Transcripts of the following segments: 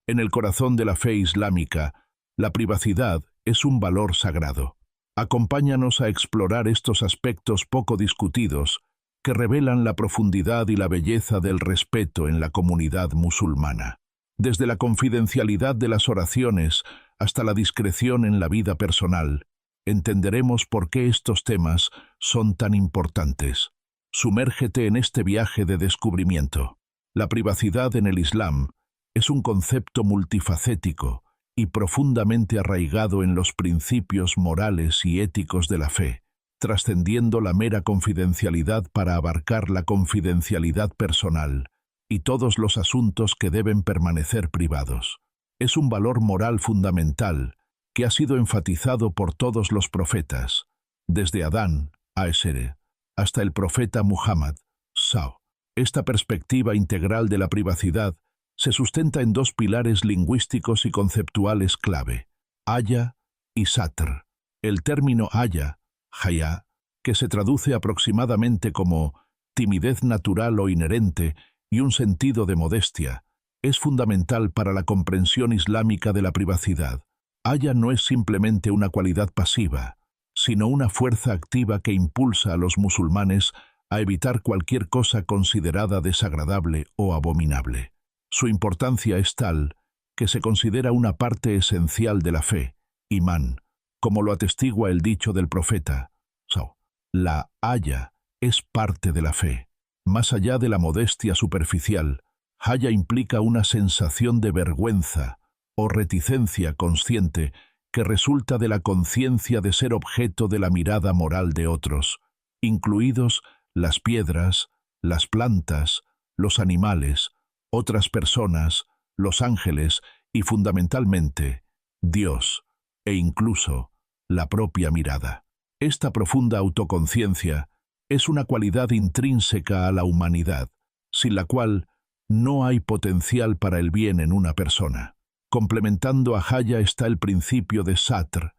En el corazón de la fe islámica, la privacidad es un valor sagrado. Acompáñanos a explorar estos aspectos poco discutidos que revelan la profundidad y la belleza del respeto en la comunidad musulmana. Desde la confidencialidad de las oraciones hasta la discreción en la vida personal, entenderemos por qué estos temas son tan importantes. Sumérgete en este viaje de descubrimiento. La privacidad en el Islam es un concepto multifacético y profundamente arraigado en los principios morales y éticos de la fe, trascendiendo la mera confidencialidad para abarcar la confidencialidad personal y todos los asuntos que deben permanecer privados. Es un valor moral fundamental que ha sido enfatizado por todos los profetas, desde Adán, a.s., hasta el profeta Muhammad, s.a.w. Esta perspectiva integral de la privacidad se sustenta en dos pilares lingüísticos y conceptuales clave, haya y satr. El término haya, haya, que se traduce aproximadamente como timidez natural o inherente y un sentido de modestia, es fundamental para la comprensión islámica de la privacidad. Haya no es simplemente una cualidad pasiva, sino una fuerza activa que impulsa a los musulmanes a evitar cualquier cosa considerada desagradable o abominable. Su importancia es tal que se considera una parte esencial de la fe, imán, como lo atestigua el dicho del profeta. La haya es parte de la fe. Más allá de la modestia superficial, haya implica una sensación de vergüenza o reticencia consciente que resulta de la conciencia de ser objeto de la mirada moral de otros, incluidos las piedras, las plantas, los animales, otras personas, los ángeles y fundamentalmente Dios, e incluso la propia mirada. Esta profunda autoconciencia es una cualidad intrínseca a la humanidad, sin la cual no hay potencial para el bien en una persona. Complementando a haya está el principio de satr,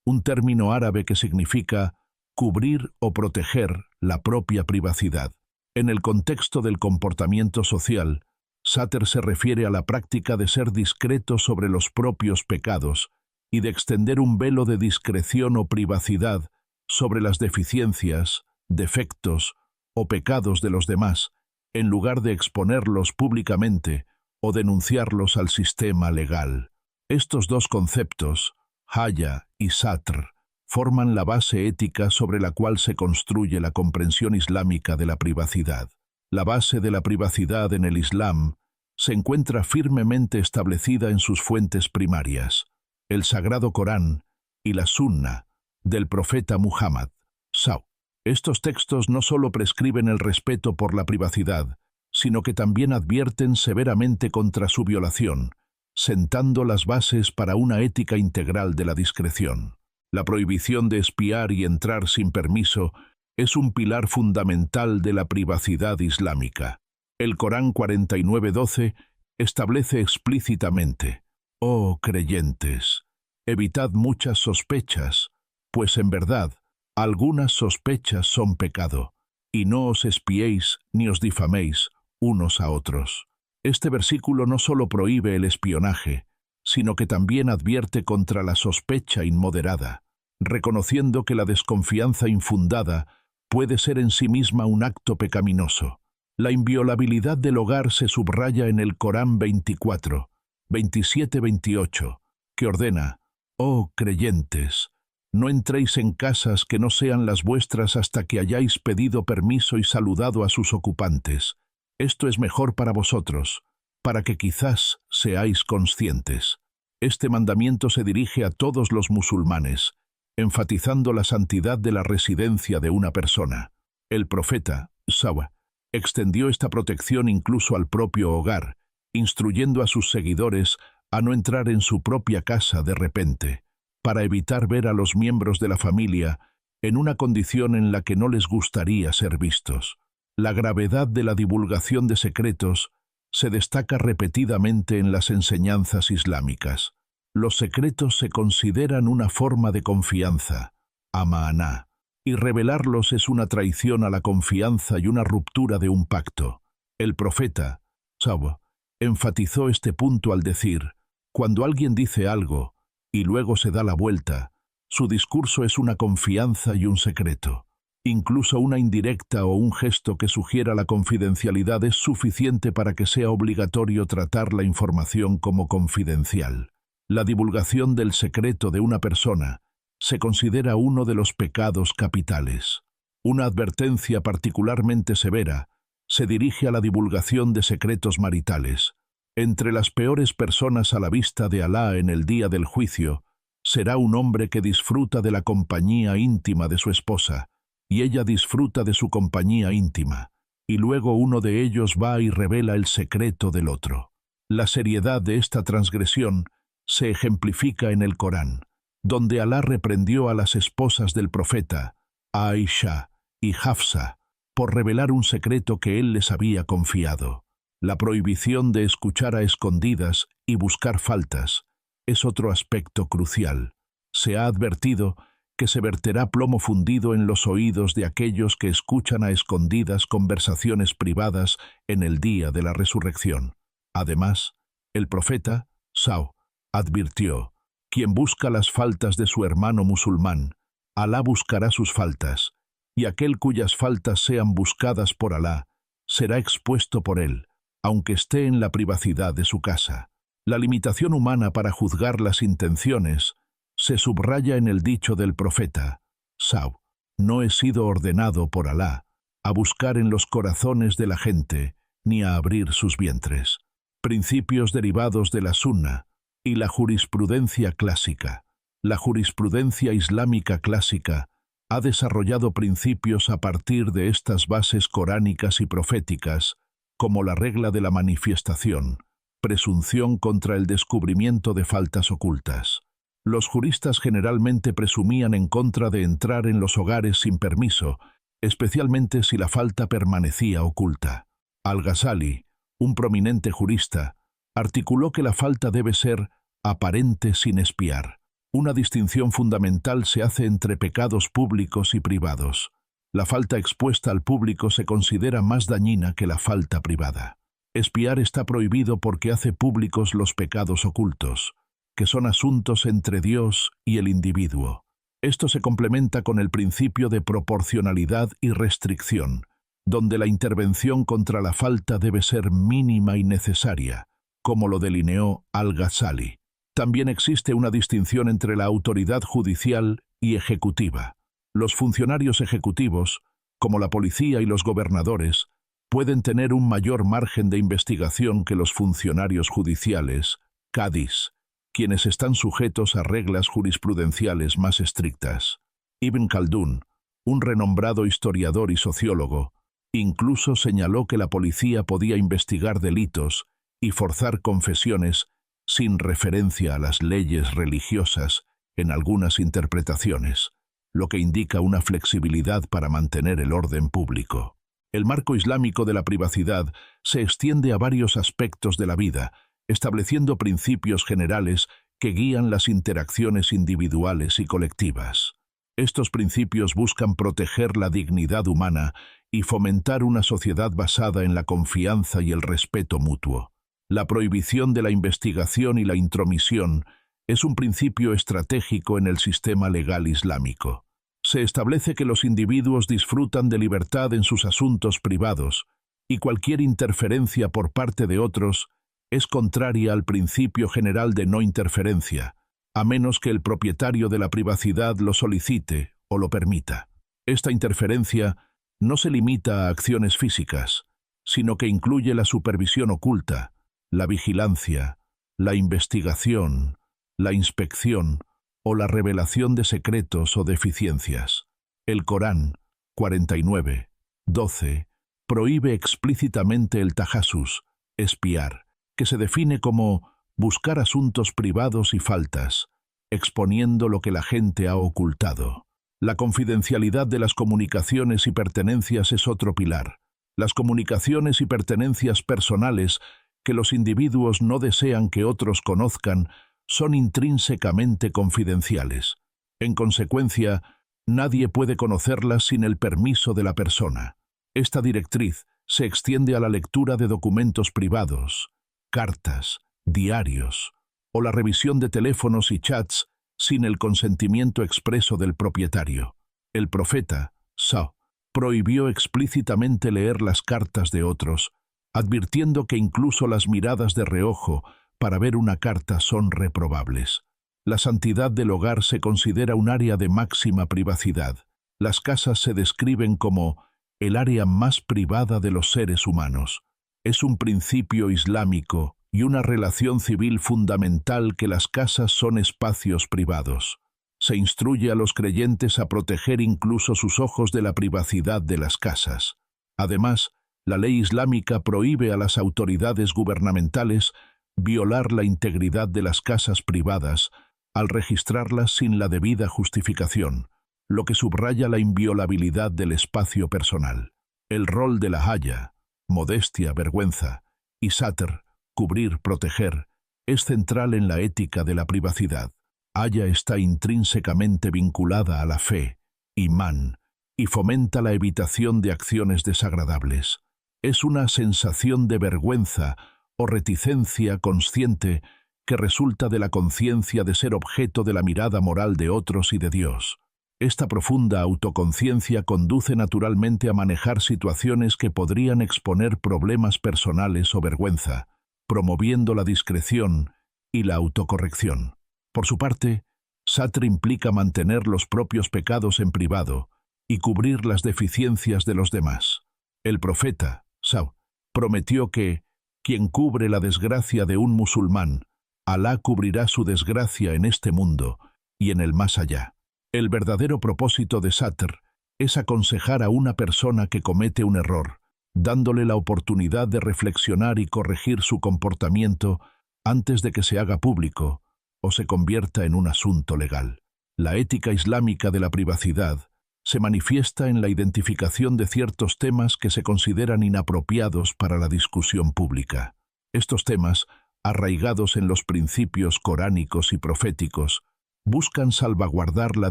un término árabe que significa cubrir o proteger la propia privacidad. En el contexto del comportamiento social, satr se refiere a la práctica de ser discreto sobre los propios pecados y de extender un velo de discreción o privacidad sobre las deficiencias, defectos o pecados de los demás, en lugar de exponerlos públicamente o denunciarlos al sistema legal. Estos dos conceptos, haya y satr, forman la base ética sobre la cual se construye la comprensión islámica de la privacidad. La base de la privacidad en el Islam se encuentra firmemente establecida en sus fuentes primarias, el Sagrado Corán y la Sunna del profeta Muhammad, s.a.w. Estos textos no solo prescriben el respeto por la privacidad, sino que también advierten severamente contra su violación, sentando las bases para una ética integral de la discreción. La prohibición de espiar y entrar sin permiso es un pilar fundamental de la privacidad islámica. El Corán 49:12 establece explícitamente: «Oh creyentes, evitad muchas sospechas, pues en verdad, algunas sospechas son pecado, y no os espiéis ni os difaméis unos a otros». Este versículo no solo prohíbe el espionaje, sino que también advierte contra la sospecha inmoderada, reconociendo que la desconfianza infundada puede ser en sí misma un acto pecaminoso. La inviolabilidad del hogar se subraya en el Corán 24, 27-28, que ordena: «Oh creyentes, no entréis en casas que no sean las vuestras hasta que hayáis pedido permiso y saludado a sus ocupantes. Esto es mejor para vosotros, para que quizás seáis conscientes». Este mandamiento se dirige a todos los musulmanes, enfatizando la santidad de la residencia de una persona. El profeta, s.a.w., extendió esta protección incluso al propio hogar, instruyendo a sus seguidores a no entrar en su propia casa de repente, para evitar ver a los miembros de la familia en una condición en la que no les gustaría ser vistos. La gravedad de la divulgación de secretos se destaca repetidamente en las enseñanzas islámicas. Los secretos se consideran una forma de confianza, amaná, y revelarlos es una traición a la confianza y una ruptura de un pacto. El profeta, s.a.w., Enfatizó este punto al decir: cuando alguien dice algo y luego se da la vuelta, su discurso es una confianza y un secreto. Incluso una indirecta o un gesto que sugiera la confidencialidad es suficiente para que sea obligatorio tratar la información como confidencial. La divulgación del secreto de una persona se considera uno de los pecados capitales. Una advertencia particularmente severa se dirige a la divulgación de secretos maritales. Entre las peores personas a la vista de Alá en el día del juicio será un hombre que disfruta de la compañía íntima de su esposa, y ella disfruta de su compañía íntima, y luego uno de ellos va y revela el secreto del otro. La seriedad de esta transgresión se ejemplifica en el Corán, donde Alá reprendió a las esposas del profeta, Aisha y Hafsa, por revelar un secreto que él les había confiado. La prohibición de escuchar a escondidas y buscar faltas es otro aspecto crucial. Se ha advertido que se verterá plomo fundido en los oídos de aquellos que escuchan a escondidas conversaciones privadas en el día de la resurrección. Además, el profeta, Sau, advirtió: quien busca las faltas de su hermano musulmán, Alá buscará sus faltas, y aquel cuyas faltas sean buscadas por Alá, será expuesto por él, aunque esté en la privacidad de su casa. La limitación humana para juzgar las intenciones se subraya en el dicho del profeta, Sau, no he sido ordenado por Alá a buscar en los corazones de la gente ni a abrir sus vientres. Principios derivados de la Sunna y la jurisprudencia clásica. La jurisprudencia islámica clásica ha desarrollado principios a partir de estas bases coránicas y proféticas, como la regla de la manifestación, presunción contra el descubrimiento de faltas ocultas. Los juristas generalmente presumían en contra de entrar en los hogares sin permiso, especialmente si la falta permanecía oculta. Al-Ghazali, un prominente jurista, articuló que la falta debe ser aparente sin espiar. Una distinción fundamental se hace entre pecados públicos y privados. La falta expuesta al público se considera más dañina que la falta privada. Espiar está prohibido porque hace públicos los pecados ocultos, que son asuntos entre Dios y el individuo. Esto se complementa con el principio de proporcionalidad y restricción, donde la intervención contra la falta debe ser mínima y necesaria, como lo delineó Al-Ghazali. También existe una distinción entre la autoridad judicial y ejecutiva. Los funcionarios ejecutivos, como la policía y los gobernadores, pueden tener un mayor margen de investigación que los funcionarios judiciales, cadís, quienes están sujetos a reglas jurisprudenciales más estrictas. Ibn Khaldún, un renombrado historiador y sociólogo, incluso señaló que la policía podía investigar delitos y forzar confesiones sin referencia a las leyes religiosas en algunas interpretaciones, lo que indica una flexibilidad para mantener el orden público. El marco islámico de la privacidad se extiende a varios aspectos de la vida, estableciendo principios generales que guían las interacciones individuales y colectivas. Estos principios buscan proteger la dignidad humana y fomentar una sociedad basada en la confianza y el respeto mutuo. La prohibición de la investigación y la intromisión es un principio estratégico en el sistema legal islámico. Se establece que los individuos disfrutan de libertad en sus asuntos privados, y cualquier interferencia por parte de otros es contraria al principio general de no interferencia, a menos que el propietario de la privacidad lo solicite o lo permita. Esta interferencia no se limita a acciones físicas, sino que incluye la supervisión oculta, la vigilancia, la investigación, la inspección o la revelación de secretos o deficiencias. El Corán 49:12 prohíbe explícitamente el tajasus, espiar, que se define como buscar asuntos privados y faltas, exponiendo lo que la gente ha ocultado. La confidencialidad de las comunicaciones y pertenencias es otro pilar. Las comunicaciones y pertenencias personales que los individuos no desean que otros conozcan son intrínsecamente confidenciales. En consecuencia, nadie puede conocerlas sin el permiso de la persona. Esta directriz se extiende a la lectura de documentos privados, cartas, diarios o la revisión de teléfonos y chats sin el consentimiento expreso del propietario. El profeta, Sa, prohibió explícitamente leer las cartas de otros, advirtiendo que incluso las miradas de reojo para ver una carta son reprobables. La santidad del hogar se considera un área de máxima privacidad. Las casas se describen como el área más privada de los seres humanos. Es un principio islámico y una relación civil fundamental que las casas son espacios privados. Se instruye a los creyentes a proteger incluso sus ojos de la privacidad de las casas. Además, la ley islámica prohíbe a las autoridades gubernamentales violar la integridad de las casas privadas al registrarlas sin la debida justificación, lo que subraya la inviolabilidad del espacio personal. El rol de la haya, modestia, vergüenza, y satr, cubrir, proteger, es central en la ética de la privacidad. Haya está intrínsecamente vinculada a la fe, imán, y fomenta la evitación de acciones desagradables. Es una sensación de vergüenza o reticencia consciente que resulta de la conciencia de ser objeto de la mirada moral de otros y de Dios. Esta profunda autoconciencia conduce naturalmente a manejar situaciones que podrían exponer problemas personales o vergüenza, promoviendo la discreción y la autocorrección. Por su parte, satr implica mantener los propios pecados en privado y cubrir las deficiencias de los demás. El profeta, Sa, prometió que quien cubre la desgracia de un musulmán, Alá cubrirá su desgracia en este mundo y en el más allá. El verdadero propósito de satr es aconsejar a una persona que comete un error, dándole la oportunidad de reflexionar y corregir su comportamiento antes de que se haga público o se convierta en un asunto legal. La ética islámica de la privacidad se manifiesta en la identificación de ciertos temas que se consideran inapropiados para la discusión pública. Estos temas, arraigados en los principios coránicos y proféticos, buscan salvaguardar la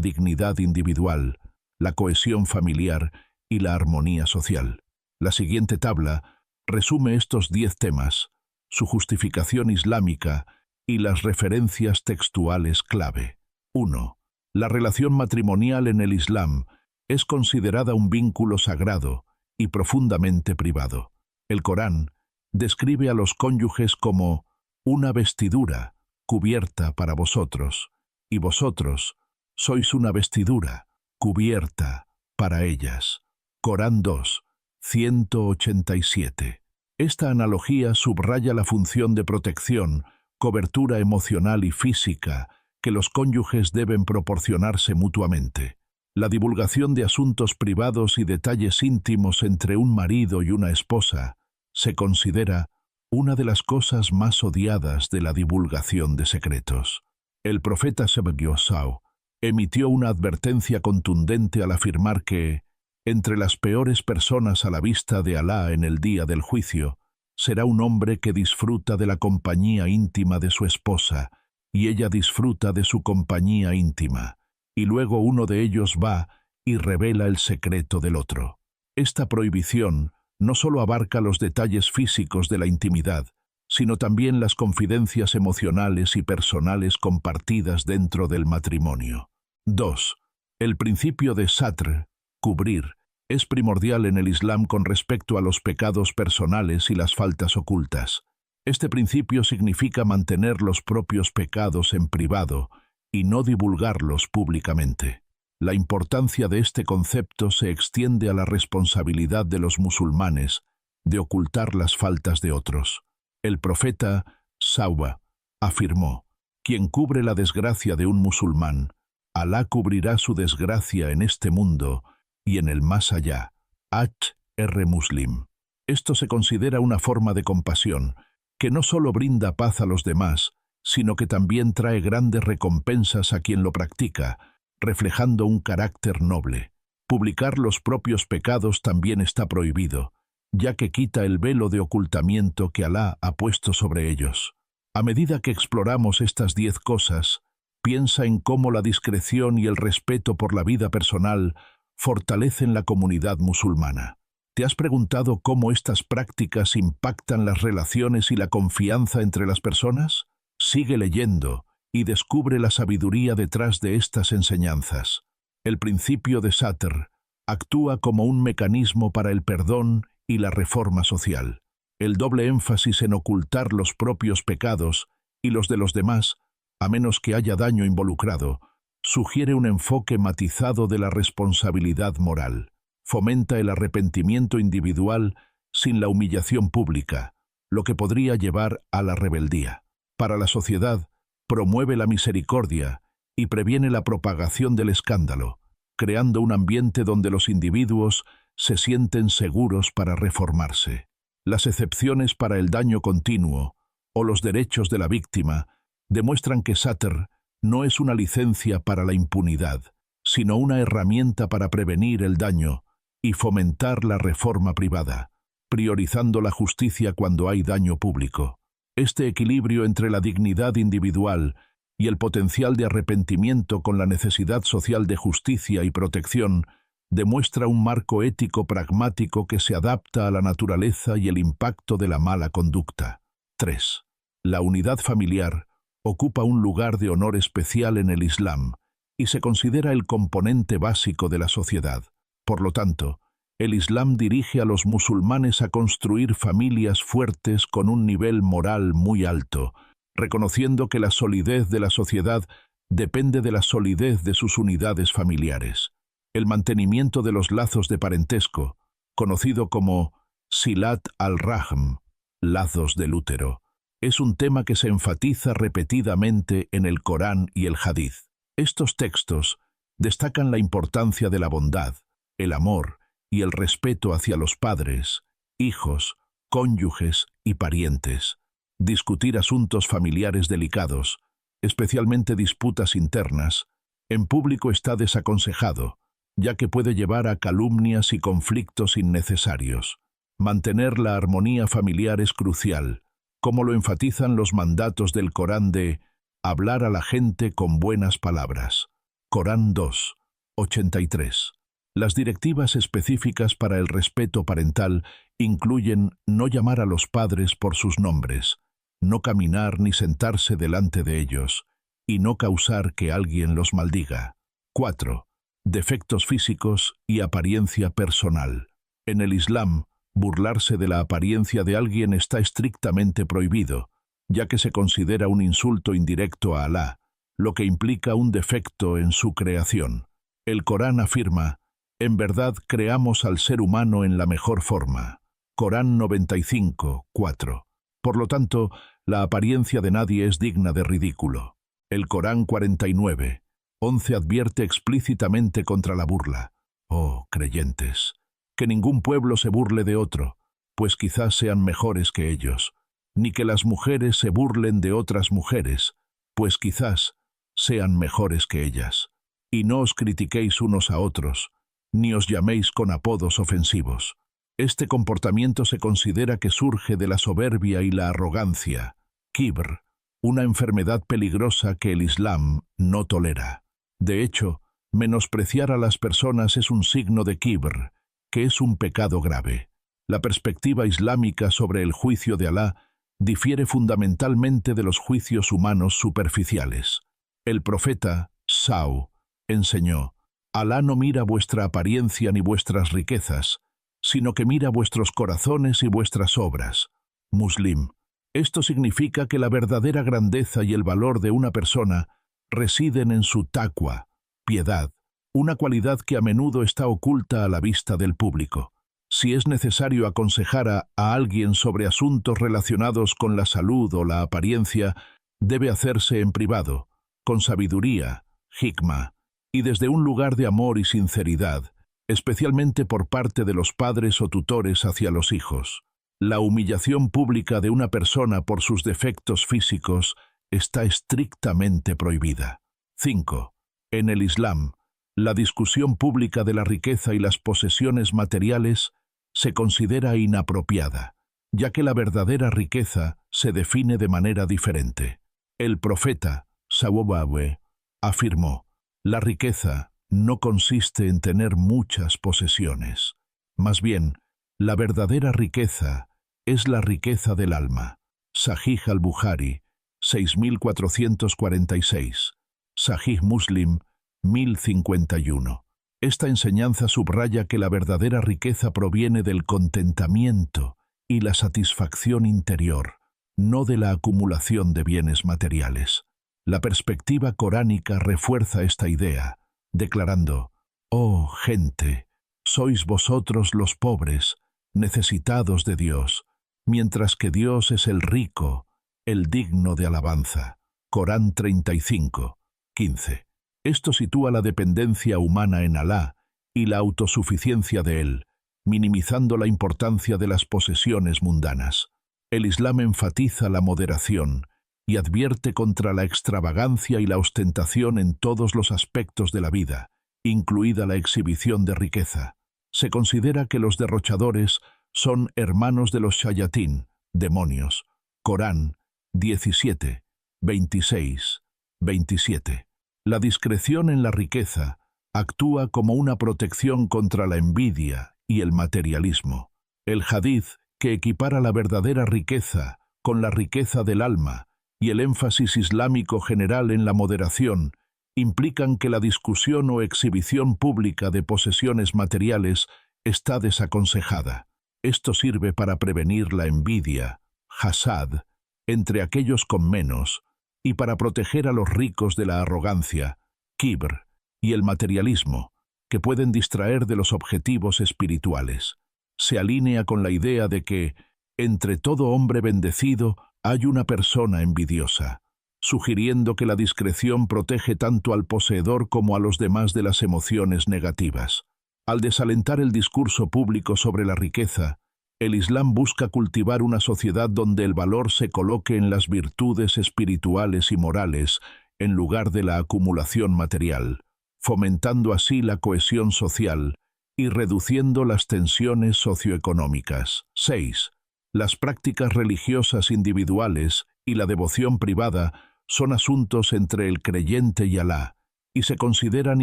dignidad individual, la cohesión familiar y la armonía social. La siguiente tabla resume estos 10 temas, su justificación islámica y las referencias textuales clave. 1. La relación matrimonial en el Islam es considerada un vínculo sagrado y profundamente privado. El Corán describe a los cónyuges como una vestidura cubierta para vosotros, y vosotros sois una vestidura cubierta para ellas. Corán 2, 187. Esta analogía subraya la función de protección, cobertura emocional y física que los cónyuges deben proporcionarse mutuamente. La divulgación de asuntos privados y detalles íntimos entre un marido y una esposa se considera una de las cosas más odiadas de la divulgación de secretos. El profeta Sallallahu emitió una advertencia contundente al afirmar que, entre las peores personas a la vista de Alá en el día del juicio, será un hombre que disfruta de la compañía íntima de su esposa, y ella disfruta de su compañía íntima, y luego uno de ellos va y revela el secreto del otro. Esta prohibición no solo abarca los detalles físicos de la intimidad, sino también las confidencias emocionales y personales compartidas dentro del matrimonio. 2. El principio de satr, cubrir, es primordial en el Islam con respecto a los pecados personales y las faltas ocultas. Este principio significa mantener los propios pecados en privado y no divulgarlos públicamente. La importancia de este concepto se extiende a la responsabilidad de los musulmanes de ocultar las faltas de otros. El profeta Sauba afirmó: quien cubre la desgracia de un musulmán, Alá cubrirá su desgracia en este mundo y en el más allá. H.R. Muslim. Esto se considera una forma de compasión que no solo brinda paz a los demás, sino que también trae grandes recompensas a quien lo practica, reflejando un carácter noble. Publicar los propios pecados también está prohibido, ya que quita el velo de ocultamiento que Alá ha puesto sobre ellos. A medida que exploramos estas 10 cosas, piensa en cómo la discreción y el respeto por la vida personal fortalecen la comunidad musulmana. ¿Te has preguntado cómo estas prácticas impactan las relaciones y la confianza entre las personas? Sigue leyendo y descubre la sabiduría detrás de estas enseñanzas. El principio de Satir actúa como un mecanismo para el perdón y la reforma social. El doble énfasis en ocultar los propios pecados y los de los demás, a menos que haya daño involucrado, sugiere un enfoque matizado de la responsabilidad moral. Fomenta el arrepentimiento individual sin la humillación pública, lo que podría llevar a la rebeldía. Para la sociedad, promueve la misericordia y previene la propagación del escándalo, creando un ambiente donde los individuos se sienten seguros para reformarse. Las excepciones para el daño continuo o los derechos de la víctima demuestran que Satir no es una licencia para la impunidad, sino una herramienta para prevenir el daño y fomentar la reforma privada, priorizando la justicia cuando hay daño público. Este equilibrio entre la dignidad individual y el potencial de arrepentimiento con la necesidad social de justicia y protección demuestra un marco ético pragmático que se adapta a la naturaleza y el impacto de la mala conducta. 3. La unidad familiar ocupa un lugar de honor especial en el Islam y se considera el componente básico de la sociedad. Por lo tanto, el Islam dirige a los musulmanes a construir familias fuertes con un nivel moral muy alto, reconociendo que la solidez de la sociedad depende de la solidez de sus unidades familiares. El mantenimiento de los lazos de parentesco, conocido como Silat al-Rahm, lazos del útero, es un tema que se enfatiza repetidamente en el Corán y el Hadith. Estos textos destacan la importancia de la bondad, el amor y el respeto hacia los padres, hijos, cónyuges y parientes. Discutir asuntos familiares delicados, especialmente disputas internas, en público está desaconsejado, ya que puede llevar a calumnias y conflictos innecesarios. Mantener la armonía familiar es crucial, como lo enfatizan los mandatos del Corán de hablar a la gente con buenas palabras. Corán 2, 83. Las directivas específicas para el respeto parental incluyen no llamar a los padres por sus nombres, no caminar ni sentarse delante de ellos, y no causar que alguien los maldiga. 4. Defectos físicos y apariencia personal. En el Islam, burlarse de la apariencia de alguien está estrictamente prohibido, ya que se considera un insulto indirecto a Alá, lo que implica un defecto en su creación. El Corán afirma: en verdad creamos al ser humano en la mejor forma. Corán 95, 4. Por lo tanto, la apariencia de nadie es digna de ridículo. El Corán 49, 11 advierte explícitamente contra la burla. Oh, creyentes, que ningún pueblo se burle de otro, pues quizás sean mejores que ellos, ni que las mujeres se burlen de otras mujeres, pues quizás sean mejores que ellas. Y no os critiquéis unos a otros, ni os llaméis con apodos ofensivos. Este comportamiento se considera que surge de la soberbia y la arrogancia, kibr, una enfermedad peligrosa que el Islam no tolera. De hecho, menospreciar a las personas es un signo de kibr, que es un pecado grave. La perspectiva islámica sobre el juicio de Alá difiere fundamentalmente de los juicios humanos superficiales. El profeta, Sau, enseñó: Alá no mira vuestra apariencia ni vuestras riquezas, sino que mira vuestros corazones y vuestras obras. Muslim. Esto significa que la verdadera grandeza y el valor de una persona residen en su taqwa, piedad, una cualidad que a menudo está oculta a la vista del público. Si es necesario aconsejar a alguien sobre asuntos relacionados con la salud o la apariencia, debe hacerse en privado, con sabiduría, hikma, y desde un lugar de amor y sinceridad, especialmente por parte de los padres o tutores hacia los hijos. La humillación pública de una persona por sus defectos físicos está estrictamente prohibida. 5. En el Islam, la discusión pública de la riqueza y las posesiones materiales se considera inapropiada, ya que la verdadera riqueza se define de manera diferente. El profeta, Sawabawe, afirmó: la riqueza no consiste en tener muchas posesiones. Más bien, La verdadera riqueza es la riqueza del alma. Sahih al-Bukhari, 6446. Sahih Muslim, 1051. Esta enseñanza subraya que la verdadera riqueza proviene del contentamiento y la satisfacción interior, no de la acumulación de bienes materiales. La perspectiva coránica refuerza esta idea, declarando: «Oh gente, sois vosotros los pobres, necesitados de Dios, mientras que Dios es el rico, el digno de alabanza». Corán 35, 15. Esto sitúa la dependencia humana en Alá y la autosuficiencia de Él, minimizando la importancia de las posesiones mundanas. El Islam enfatiza la moderación y advierte contra la extravagancia y la ostentación en todos los aspectos de la vida, incluida la exhibición de riqueza. Se considera que los derrochadores son hermanos de los shayatín, demonios. Corán 17, 26, 27. La discreción en la riqueza actúa como una protección contra la envidia y el materialismo. El hadith, que equipara la verdadera riqueza con la riqueza del alma y el énfasis islámico general en la moderación, implican que la discusión o exhibición pública de posesiones materiales está desaconsejada. Esto sirve para prevenir la envidia, hasad, entre aquellos con menos, y para proteger a los ricos de la arrogancia, kibr, y el materialismo, que pueden distraer de los objetivos espirituales. Se alinea con la idea de que, entre todo hombre bendecido, hay una persona envidiosa, sugiriendo que la discreción protege tanto al poseedor como a los demás de las emociones negativas. Al desalentar el discurso público sobre la riqueza, el Islam busca cultivar una sociedad donde el valor se coloque en las virtudes espirituales y morales, en lugar de la acumulación material, fomentando así la cohesión social y reduciendo las tensiones socioeconómicas. 6. Las prácticas religiosas individuales y la devoción privada son asuntos entre el creyente y Alá, y se consideran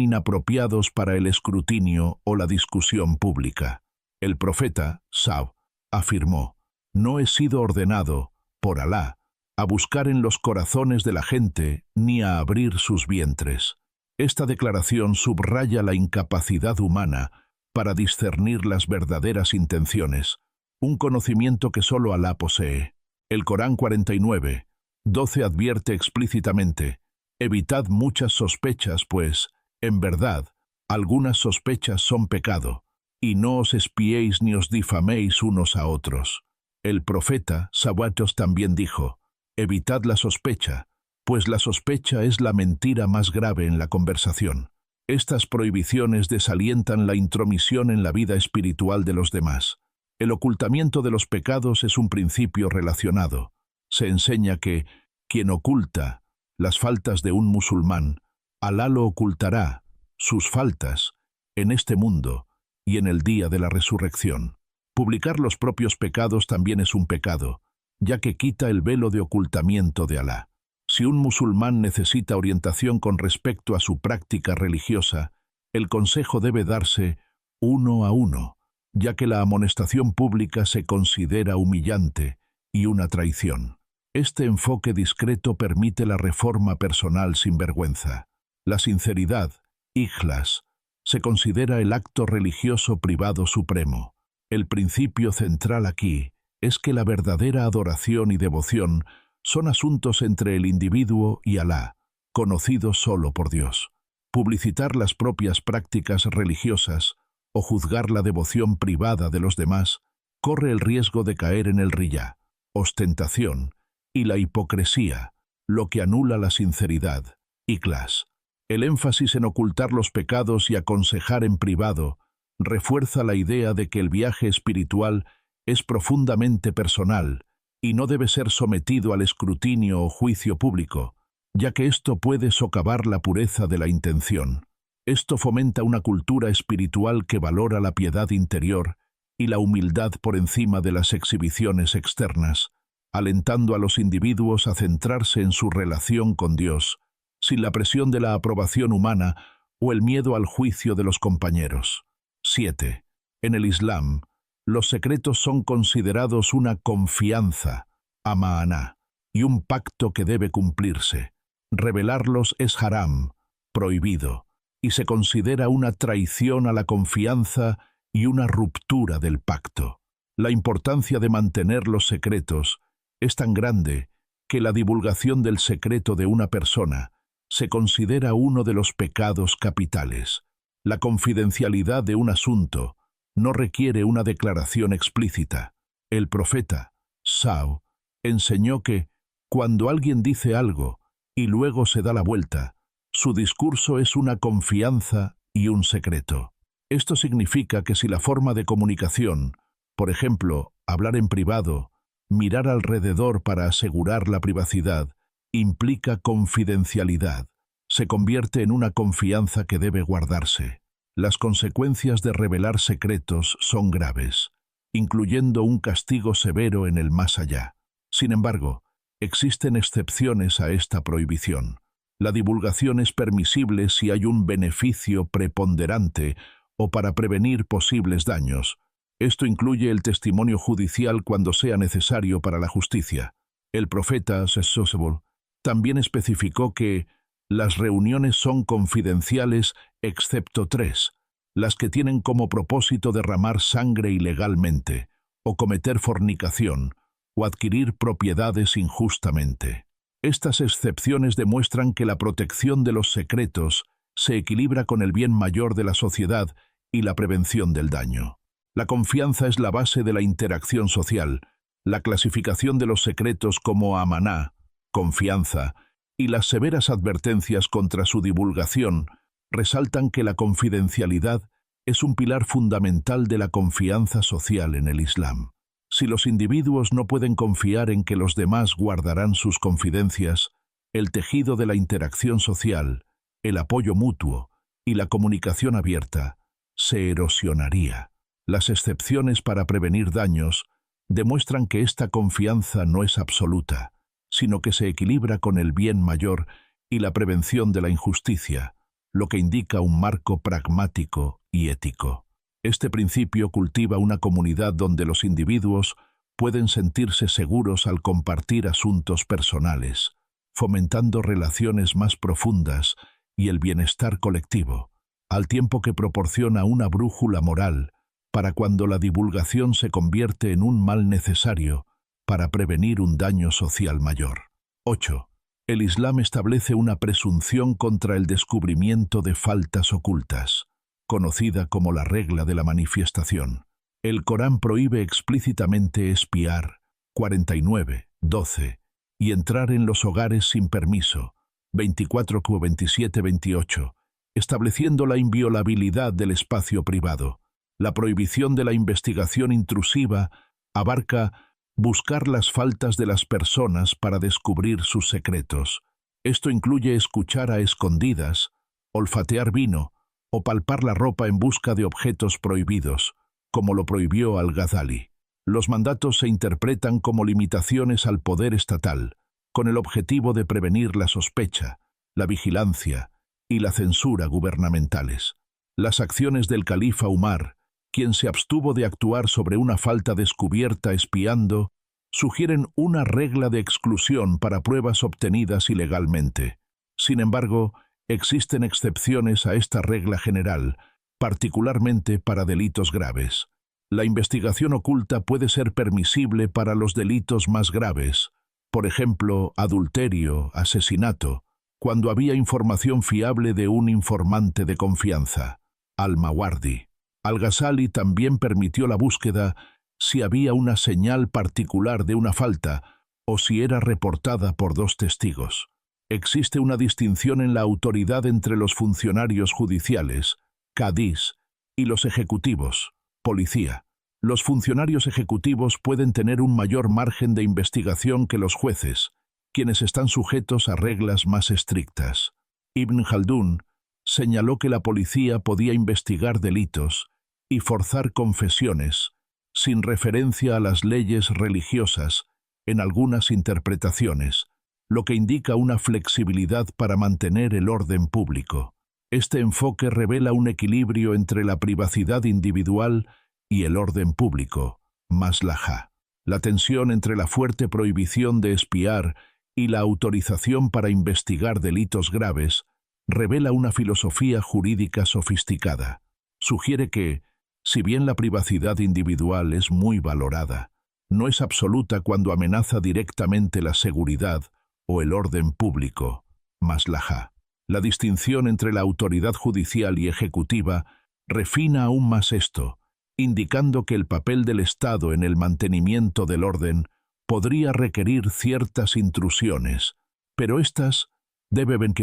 inapropiados para el escrutinio o la discusión pública. El profeta, Sab, afirmó: «No he sido ordenado, por Alá, a buscar en los corazones de la gente ni a abrir sus vientres». Esta declaración subraya la incapacidad humana para discernir las verdaderas intenciones, un conocimiento que solo Alá posee. El Corán 49, 12 advierte explícitamente: «Evitad muchas sospechas, pues, en verdad, algunas sospechas son pecado, y no os espiéis ni os difaméis unos a otros». El profeta, Sawatos, también dijo: «Evitad la sospecha, pues la sospecha es la mentira más grave en la conversación». Estas prohibiciones desalientan la intromisión en la vida espiritual de los demás. El ocultamiento de los pecados es un principio relacionado. Se enseña que quien oculta las faltas de un musulmán, Alá lo ocultará, sus faltas, en este mundo y en el día de la resurrección. Publicar los propios pecados también es un pecado, ya que quita el velo de ocultamiento de Alá. Si un musulmán necesita orientación con respecto a su práctica religiosa, el consejo debe darse uno a uno, ya que la amonestación pública se considera humillante y una traición. Este enfoque discreto permite la reforma personal sin vergüenza. La sinceridad, ikhlas, se considera el acto religioso privado supremo. El principio central aquí es que la verdadera adoración y devoción son asuntos entre el individuo y Alá, conocidos solo por Dios. Publicitar las propias prácticas religiosas o juzgar la devoción privada de los demás corre el riesgo de caer en el riyá, ostentación, y la hipocresía, lo que anula la sinceridad, ikhlas. El énfasis en ocultar los pecados y aconsejar en privado refuerza la idea de que el viaje espiritual es profundamente personal y no debe ser sometido al escrutinio o juicio público, ya que esto puede socavar la pureza de la intención. Esto fomenta una cultura espiritual que valora la piedad interior y la humildad por encima de las exhibiciones externas, alentando a los individuos a centrarse en su relación con Dios, sin la presión de la aprobación humana o el miedo al juicio de los compañeros. 7. En el Islam, Los secretos son considerados una confianza, amaná, y un pacto que debe cumplirse. Revelarlos es haram, prohibido, y se considera una traición a la confianza y una ruptura del pacto. La importancia de mantener los secretos es tan grande que la divulgación del secreto de una persona se considera uno de los pecados capitales. La confidencialidad de un asunto no requiere una declaración explícita. El profeta, Sao, enseñó que, cuando alguien dice algo y luego se da la vuelta, su discurso es una confianza y un secreto. Esto significa que si la forma de comunicación, por ejemplo, hablar en privado, mirar alrededor para asegurar la privacidad, implica confidencialidad, se convierte en una confianza que debe guardarse. Las consecuencias de revelar secretos son graves, incluyendo un castigo severo en el más allá. Sin embargo, existen excepciones a esta prohibición. La divulgación es permisible si hay un beneficio preponderante o para prevenir posibles daños. Esto incluye el testimonio judicial cuando sea necesario para la justicia. El profeta Sesosebol también especificó que las reuniones son confidenciales excepto 3, las que tienen como propósito derramar sangre ilegalmente, o cometer fornicación, o adquirir propiedades injustamente. Estas excepciones demuestran que la protección de los secretos se equilibra con el bien mayor de la sociedad y la prevención del daño. La confianza es la base de la interacción social. La clasificación de los secretos como amaná, confianza, y las severas advertencias contra su divulgación resaltan que la confidencialidad es un pilar fundamental de la confianza social en el Islam. Si los individuos no pueden confiar en que los demás guardarán sus confidencias, el tejido de la interacción social, el apoyo mutuo y la comunicación abierta se erosionaría. Las excepciones para prevenir daños demuestran que esta confianza no es absoluta, sino que se equilibra con el bien mayor y la prevención de la injusticia, lo que indica un marco pragmático y ético. Este principio cultiva una comunidad donde los individuos pueden sentirse seguros al compartir asuntos personales, fomentando relaciones más profundas y el bienestar colectivo, al tiempo que proporciona una brújula moral para cuando la divulgación se convierte en un mal necesario para prevenir un daño social mayor. 8. El Islam establece una presunción contra el descubrimiento de faltas ocultas, conocida como la regla de la manifestación. El Corán prohíbe explícitamente espiar, 49:12, y entrar en los hogares sin permiso, 24:27-28, estableciendo la inviolabilidad del espacio privado. La prohibición de la investigación intrusiva abarca buscar las faltas de las personas para descubrir sus secretos. Esto incluye escuchar a escondidas, olfatear vino o palpar la ropa en busca de objetos prohibidos, como lo prohibió Al-Ghazali. Los mandatos se interpretan como limitaciones al poder estatal, con el objetivo de prevenir la sospecha, la vigilancia y la censura gubernamentales. Las acciones del califa Umar, quien se abstuvo de actuar sobre una falta descubierta espiando, sugieren una regla de exclusión para pruebas obtenidas ilegalmente. Sin embargo, existen excepciones a esta regla general, particularmente para delitos graves. La investigación oculta puede ser permisible para los delitos más graves, por ejemplo, adulterio, asesinato, cuando había información fiable de un informante de confianza. Al-Mawardi. Al-Ghazali también permitió la búsqueda si había una señal particular de una falta o si era reportada por 2 testigos. Existe una distinción en la autoridad entre los funcionarios judiciales, cadís, y los ejecutivos, policía. Los funcionarios ejecutivos pueden tener un mayor margen de investigación que los jueces, quienes están sujetos a reglas más estrictas. Ibn Khaldun señaló que la policía podía investigar delitos y forzar confesiones, sin referencia a las leyes religiosas, en algunas interpretaciones, lo que indica una flexibilidad para mantener el orden público. Este enfoque revela un equilibrio entre la privacidad individual y el orden público, maslahah. La tensión entre la fuerte prohibición de espiar y la autorización para investigar delitos graves revela una filosofía jurídica sofisticada. Sugiere que, si bien la privacidad individual es muy valorada, no es absoluta cuando amenaza directamente la seguridad o el orden público, maslahah. La distinción entre la autoridad judicial y ejecutiva refina aún más esto, indicando que el papel del Estado en el mantenimiento del orden podría requerir ciertas intrusiones, pero éstas deben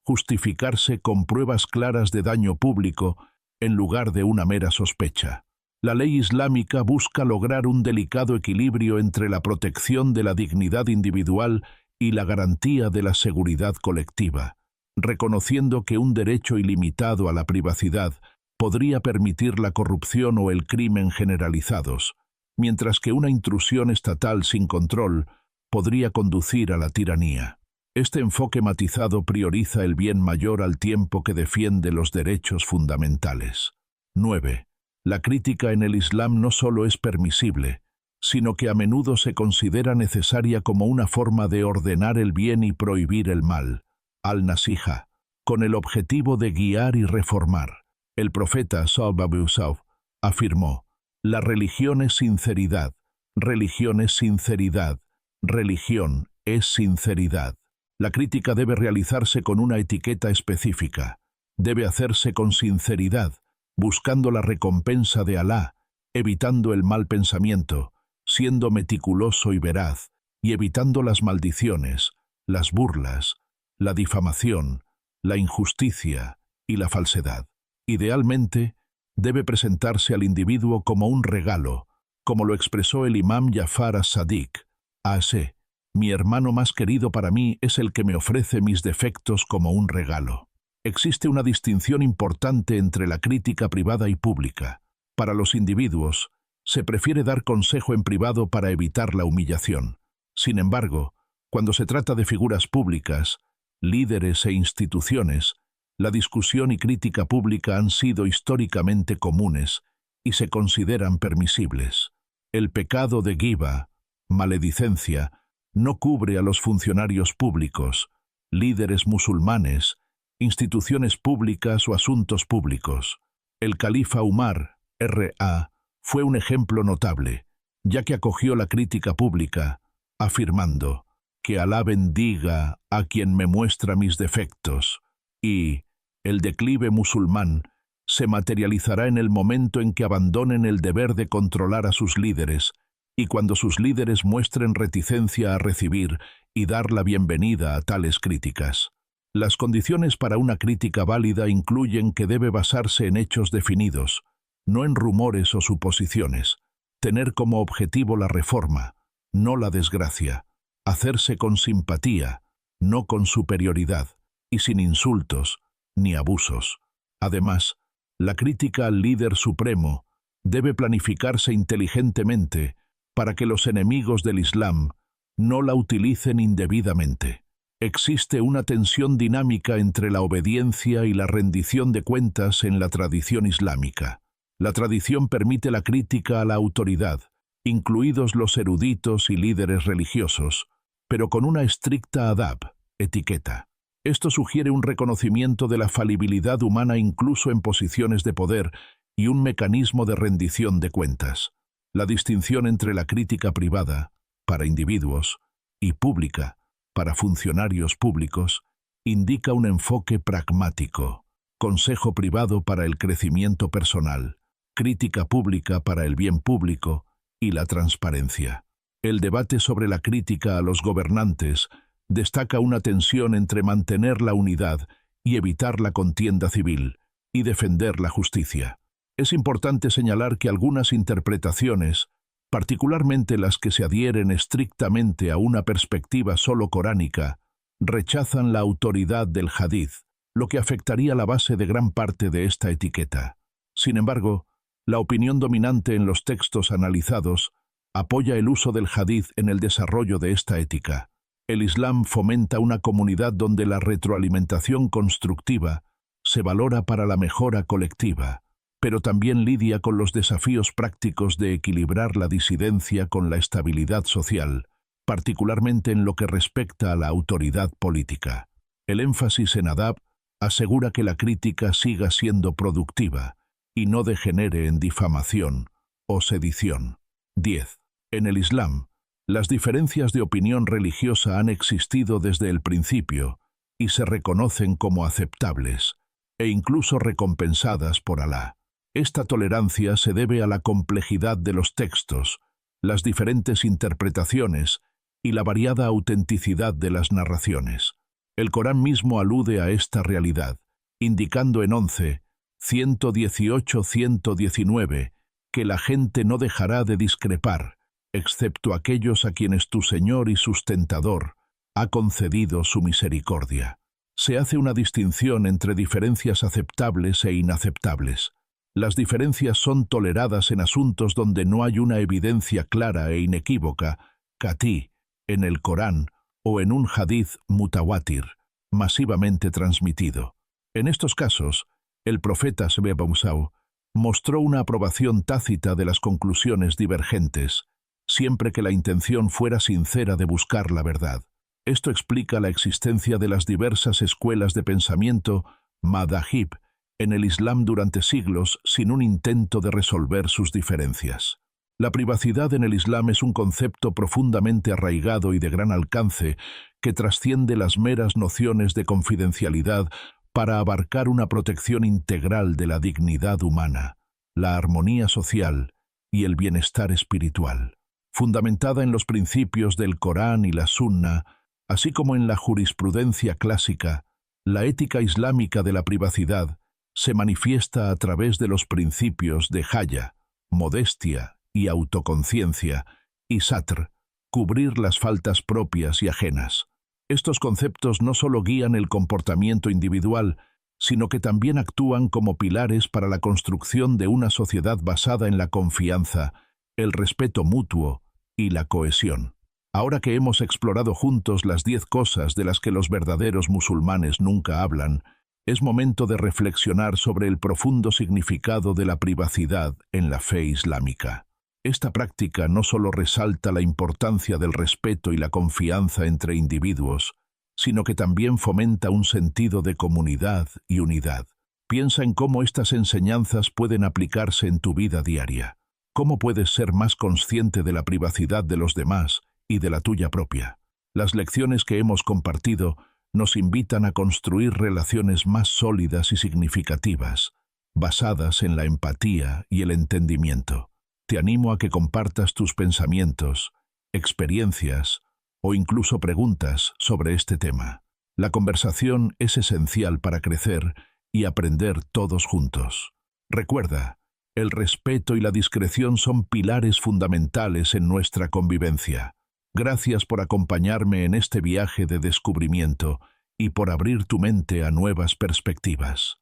justificarse con pruebas claras de daño público en lugar de una mera sospecha. La ley islámica busca lograr un delicado equilibrio entre la protección de la dignidad individual y la garantía de la seguridad colectiva, reconociendo que un derecho ilimitado a la privacidad podría permitir la corrupción o el crimen generalizados, mientras que una intrusión estatal sin control podría conducir a la tiranía. Este enfoque matizado prioriza el bien mayor al tiempo que defiende los derechos fundamentales. 9. La crítica en el Islam no solo es permisible, sino que a menudo se considera necesaria como una forma de ordenar el bien y prohibir el mal, al-Nasihah, con el objetivo de guiar y reformar. El profeta sallallahu alaihi wasallam afirmó: la religión es sinceridad, religión es sinceridad, religión es sinceridad. La crítica debe realizarse con una etiqueta específica. Debe hacerse con sinceridad, buscando la recompensa de Alá, evitando el mal pensamiento, siendo meticuloso y veraz, y evitando las maldiciones, las burlas, la difamación, la injusticia y la falsedad. Idealmente, debe presentarse al individuo como un regalo, como lo expresó el imam Jafar as-Sadiq. Así, mi hermano más querido para mí es el que me ofrece mis defectos como un regalo. Existe una distinción importante entre la crítica privada y pública. Para los individuos, se prefiere dar consejo en privado para evitar la humillación. Sin embargo, cuando se trata de figuras públicas, líderes e instituciones, la discusión y crítica pública han sido históricamente comunes y se consideran permisibles. El pecado de ghiba, maledicencia, no cubre a los funcionarios públicos, líderes musulmanes, instituciones públicas o asuntos públicos. El califa Umar, R.A., fue un ejemplo notable, ya que acogió la crítica pública, afirmando: que Alá bendiga a quien me muestra mis defectos, y el declive musulmán se materializará en el momento en que abandonen el deber de controlar a sus líderes y cuando sus líderes muestren reticencia a recibir y dar la bienvenida a tales críticas. Las condiciones para una crítica válida incluyen que debe basarse en hechos definidos, no en rumores o suposiciones, tener como objetivo la reforma, no la desgracia, hacerse con simpatía, no con superioridad, y sin insultos ni abusos. Además, la crítica al líder supremo debe planificarse inteligentemente para que los enemigos del Islam no la utilicen indebidamente. Existe una tensión dinámica entre la obediencia y la rendición de cuentas en la tradición islámica. La tradición permite la crítica a la autoridad, incluidos los eruditos y líderes religiosos, pero con una estricta adab, etiqueta. Esto sugiere un reconocimiento de la falibilidad humana incluso en posiciones de poder y un mecanismo de rendición de cuentas. La distinción entre la crítica privada, para individuos, y pública, para funcionarios públicos, indica un enfoque pragmático, consejo privado para el crecimiento personal, crítica pública para el bien público y la transparencia. El debate sobre la crítica a los gobernantes destaca una tensión entre mantener la unidad y evitar la contienda civil, y defender la justicia. Es importante señalar que algunas interpretaciones, particularmente las que se adhieren estrictamente a una perspectiva solo coránica, rechazan la autoridad del hadith, lo que afectaría la base de gran parte de esta etiqueta. Sin embargo, la opinión dominante en los textos analizados apoya el uso del hadith en el desarrollo de esta ética. El Islam fomenta una comunidad donde la retroalimentación constructiva se valora para la mejora colectiva. pero también lidia con los desafíos prácticos de equilibrar la disidencia con la estabilidad social, particularmente en lo que respecta a la autoridad política. El énfasis en adab asegura que la crítica siga siendo productiva y no degenere en difamación o sedición. 10. En el Islam, las diferencias de opinión religiosa han existido desde el principio y se reconocen como aceptables e incluso recompensadas por Alá. Esta tolerancia se debe a la complejidad de los textos, las diferentes interpretaciones y la variada autenticidad de las narraciones. El Corán mismo alude a esta realidad, indicando en 118-119 que la gente no dejará de discrepar, excepto aquellos a quienes tu Señor y sustentador ha concedido su misericordia. Se hace una distinción entre diferencias aceptables e inaceptables. Las diferencias son toleradas en asuntos donde no hay una evidencia clara e inequívoca, catí, en el Corán o en un hadith mutawatir, masivamente transmitido. En estos casos, el profeta s.a.w. mostró una aprobación tácita de las conclusiones divergentes, siempre que la intención fuera sincera de buscar la verdad. Esto explica la existencia de las diversas escuelas de pensamiento madahib en el Islam durante siglos sin un intento de resolver sus diferencias. La privacidad en el Islam es un concepto profundamente arraigado y de gran alcance que trasciende las meras nociones de confidencialidad para abarcar una protección integral de la dignidad humana, la armonía social y el bienestar espiritual. Fundamentada en los principios del Corán y la Sunna, así como en la jurisprudencia clásica, la ética islámica de la privacidad se manifiesta a través de los principios de haya, modestia y autoconciencia, y satr, cubrir las faltas propias y ajenas. Estos conceptos no solo guían el comportamiento individual, sino que también actúan como pilares para la construcción de una sociedad basada en la confianza, el respeto mutuo y la cohesión. Ahora que hemos explorado juntos las 10 cosas de las que los verdaderos musulmanes nunca hablan, es momento de reflexionar sobre el profundo significado de la privacidad en la fe islámica. Esta práctica no solo resalta la importancia del respeto y la confianza entre individuos, sino que también fomenta un sentido de comunidad y unidad. Piensa en cómo estas enseñanzas pueden aplicarse en tu vida diaria. ¿Cómo puedes ser más consciente de la privacidad de los demás y de la tuya propia? Las lecciones que hemos compartido nos invitan a construir relaciones más sólidas y significativas, basadas en la empatía y el entendimiento. Te animo a que compartas tus pensamientos, experiencias o incluso preguntas sobre este tema. La conversación es esencial para crecer y aprender todos juntos. Recuerda, el respeto y la discreción son pilares fundamentales en nuestra convivencia. Gracias por acompañarme en este viaje de descubrimiento y por abrir tu mente a nuevas perspectivas.